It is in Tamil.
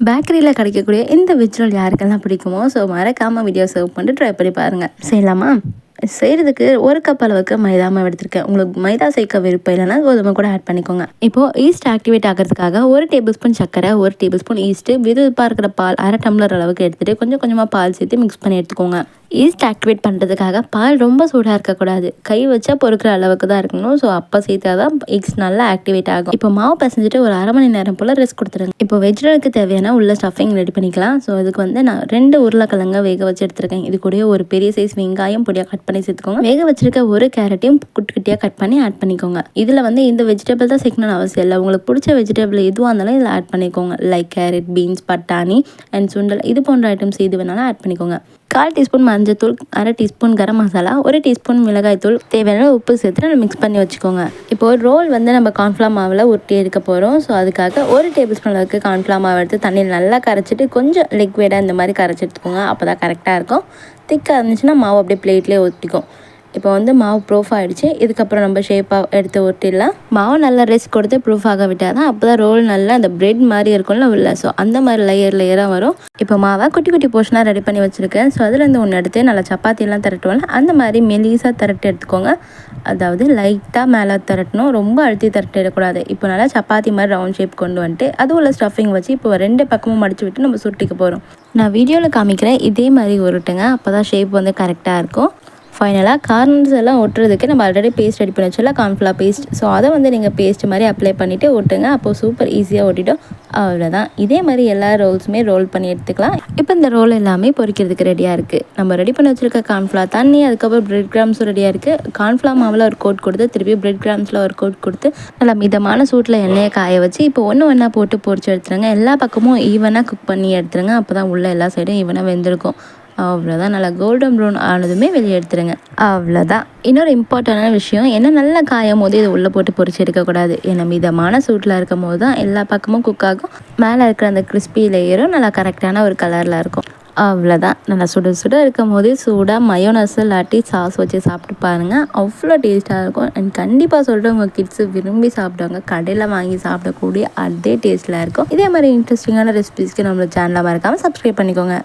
பேக்கரியில் கிடைக்கக்கூடிய இந்த வெஜ் ரோல் யாருக்கெல்லாம் பிடிக்குமோ ஸோ மறக்காமல் வீடியோ சர்வ் பண்ணிட்டு ட்ரை பண்ணி பாருங்கள். செய்யலாமா? செய்கிறதுக்கு 1 கப் அளவுக்கு மைதா மாவு எடுத்திருக்கேன். உங்களுக்கு மைதா சேர்க்க விருப்பம் இல்லைன்னா கோதுமை கூட ஆட் பண்ணிக்கோங்க. இப்போது ஈஸ்ட் ஆக்டிவேட் ஆகிறதுக்காக 1 டேபிள் ஸ்பூன் சர்க்கரை, 1 டேபிள் ஸ்பூன் ஈஸ்ட்டு, விறுவிறுப்பாக இருக்கிற பால் 1/2 டம்ளர் அளவுக்கு எடுத்துகிட்டு கொஞ்சம் கொஞ்சமாக பால் சேர்த்து மிக்ஸ் பண்ணி எடுத்துக்கோங்க. ஈஸ்ட் ஆக்டிவேட் பண்ணுறதுக்காக பால் ரொம்ப சூடாக இருக்கக்கூடாது, கை வச்சா பொறுக்கிற அளவுக்கு தான் இருக்கணும். ஸோ அப்போ சேர்த்தா தான் எக்ஸ் நல்லா ஆக்டிவேட் ஆகும். இப்போ மாவு பசஞ்சிட்டு ஒரு 1/2 மணி நேரம் போல் ரெஸ்ட் கொடுத்துருங்க. இப்போ வெஜ்டபிளுக்கு தேவையான உள்ள ஸ்டஃபிங் ரெடி பண்ணிக்கலாம். ஸோ இதுக்கு வந்து நான் 2 உருளைக்கிழங்க வேக வச்சு எடுத்துருக்கேன். இது கூட ஒரு பெரிய சைஸ் வெங்காயம் பொடியாக கட் பண்ணி சேர்த்துக்கோங்க. வேக வச்சிருக்க ஒரு கேரட்டையும் குட்டி குட்டியாக கட் பண்ணி ஆட் பண்ணிக்கோங்க. இதில் வந்து இந்த வெஜிடபிள் தான் சேர்க்கணும்னு அவசியம் இல்லை, உங்களுக்கு பிடிச்ச வெஜிடபிள் எதுவாக இருந்தாலும் இதில் ஆட் பண்ணிக்கோங்க. லைக் கேரட், பீன்ஸ், பட்டாணி அண்ட் சுண்டல் இது போன்ற ஐட்டம்ஸ் இது வேணாலும் ஆட் பண்ணிக்கோங்க. 1/4 டீஸ்பூன் மஞ்சத்தூள், 1/2 டீஸ்பூன் கரம் மசாலா, 1 டீஸ்பூன் மிளகாய்த்தூள், தேவையான உப்பு சேர்த்து நம்ம மிக்ஸ் பண்ணி வச்சுக்கோங்க. இப்போது ரோல் வந்து நம்ம கார்ன்ஃப்ளவர் மாவில் உருட்டி எடுக்க போகிறோம். ஸோ அதுக்காக 1 டேபிள் ஸ்பூன் அளவுக்கு கார்ன்ஃப்ளவர் மாவு எடுத்து தண்ணியில் நல்லா கரைச்சிட்டு கொஞ்சம் லிக்விடாக இந்த மாதிரி கரைச்சி எடுத்துக்கோங்க. அப்போ தான் கரெக்டாக இருக்கும். திக்காக இருந்துச்சுன்னா மாவு அப்படியே பிளேட்லேயே ஒட்டிக்கும். இப்போ வந்து மாவு ப்ரூஃப் ஆகிடுச்சு. இதுக்கப்புறம் நம்ம ஷேப்பாக எடுத்து ஒட்டிடலாம். மாவு நல்லா ரெஸ்ட் கொடுத்து ப்ரூஃப் ஆக விட்டால் தான் அப்போ தான் ரோல் நல்லா அந்த பிரெட் மாதிரி இருக்கும்ல உள்ள, ஸோ அந்த மாதிரி லேயராக வரும். இப்போ மாவை குட்டி குட்டி போர்ஷனாக ரெடி பண்ணி வச்சுருக்கேன். ஸோ அதுலேருந்து ஒன்று எடுத்து நல்லா சப்பாத்திலாம் திரட்டுவோம்ல அந்த மாதிரி மெலிசாக திரட்டி எடுத்துக்கோங்க. அதாவது லைட்டாக மேலே திரட்டணும், ரொம்ப அழுத்தி திரட்டிடக்கூடாது. இப்போ நல்லா சப்பாத்தி மாதிரி ரவுண்ட் ஷேப் கொண்டு வந்துட்டு அது உள்ள ஸ்டஃபிங் வச்சு இப்போ 2 பக்கமும் மடித்து விட்டு நம்ம சுட்டிக்க போகிறோம். நான் வீடியோவில் காமிக்கிறேன், இதே மாதிரி உருட்டுங்க, அப்போ தான் ஷேப் வந்து கரெக்டாக இருக்கும். ஃபைனலாக கார்னர்ஸ் எல்லாம் ஒட்டுறதுக்கு நம்ம ஆல்ரெடி பேஸ்ட் ரெடி பண்ணி வச்சோம்ல, கார்ன்ஃப்ளவர் பேஸ்ட். ஸோ அதை வந்து நீங்கள் பேஸ்ட் மாதிரி அப்ளை பண்ணிவிட்டு ஒட்டுங்க. அப்போது சூப்பர் ஈஸியாக ஒட்டிட்டோம். அவ்வளோதான். இதே மாதிரி எல்லா ரோல்ஸுமே ரோல் பண்ணி எடுத்துக்கலாம். இப்போ இந்த ரோல் எல்லாமே பொரிக்கிறதுக்கு ரெடியாக இருக்குது. நம்ம ரெடி பண்ணி வச்சுருக்க கார்ன்ஃப்ளவர் தண்ணி, அதுக்கப்புறம் பிரெட் கிராம்ஸும் ரெடியாக இருக்குது. கார்ன்ஃப்ளவர் மாவில் ஒரு கோட் கொடுத்து திருப்பி பிரெட் கிராம்ஸில் ஒரு கோட் கொடுத்து நல்லா மிதமான சூட்டில் எண்ணெயை காய வச்சு இப்போ ஒன்றா போட்டு பொரிச்சு எடுத்துருங்க. எல்லா பக்கமும் ஈவனாக குக் பண்ணி எடுத்துருங்க. அப்போ தான் உள்ள எல்லா சைடும் ஈவனாக வெந்திருக்கும். அவ்வளோதான். நல்லா கோல்டன் ப்ரௌன் ஆனதுமே வெளியே எடுத்துருங்க. அவ்வளோதான். இன்னொரு இம்பார்ட்டண்டான விஷயம் என்ன, நல்லா காயும் போது இதை உள்ளே போட்டு பொரிச்சு எடுக்கக்கூடாது. ஏன்னா மிதமான சூட்டில் இருக்கும் போது தான் எல்லா பக்கமும் குக் ஆகும். மேலே இருக்கிற அந்த கிறிஸ்பி லேயரும் நல்லா கரெக்டான ஒரு கலரில் இருக்கும். அவ்வளோதான். நல்லா சுட சுட இருக்கும் போதே சூடாக மயோனஸ் இல்லாட்டி சாஸ் வச்சு சாப்பிட்டு பாருங்கள், அவ்வளோ டேஸ்ட்டாக இருக்கும். அண்ட் கண்டிப்பாக சொல்கிறேன், உங்கள் கிட்ஸு விரும்பி சாப்பிடுவாங்க. கடையில் வாங்கி சாப்பிடக்கூடிய அதே டேஸ்ட்டில் இருக்கும். இதே மாதிரி இன்ட்ரெஸ்டிங்கான ரெசிபீஸ்க்கு நம்மளோட சேனலை மறக்காமல் சப்ஸ்கிரைப் பண்ணிக்கோங்க.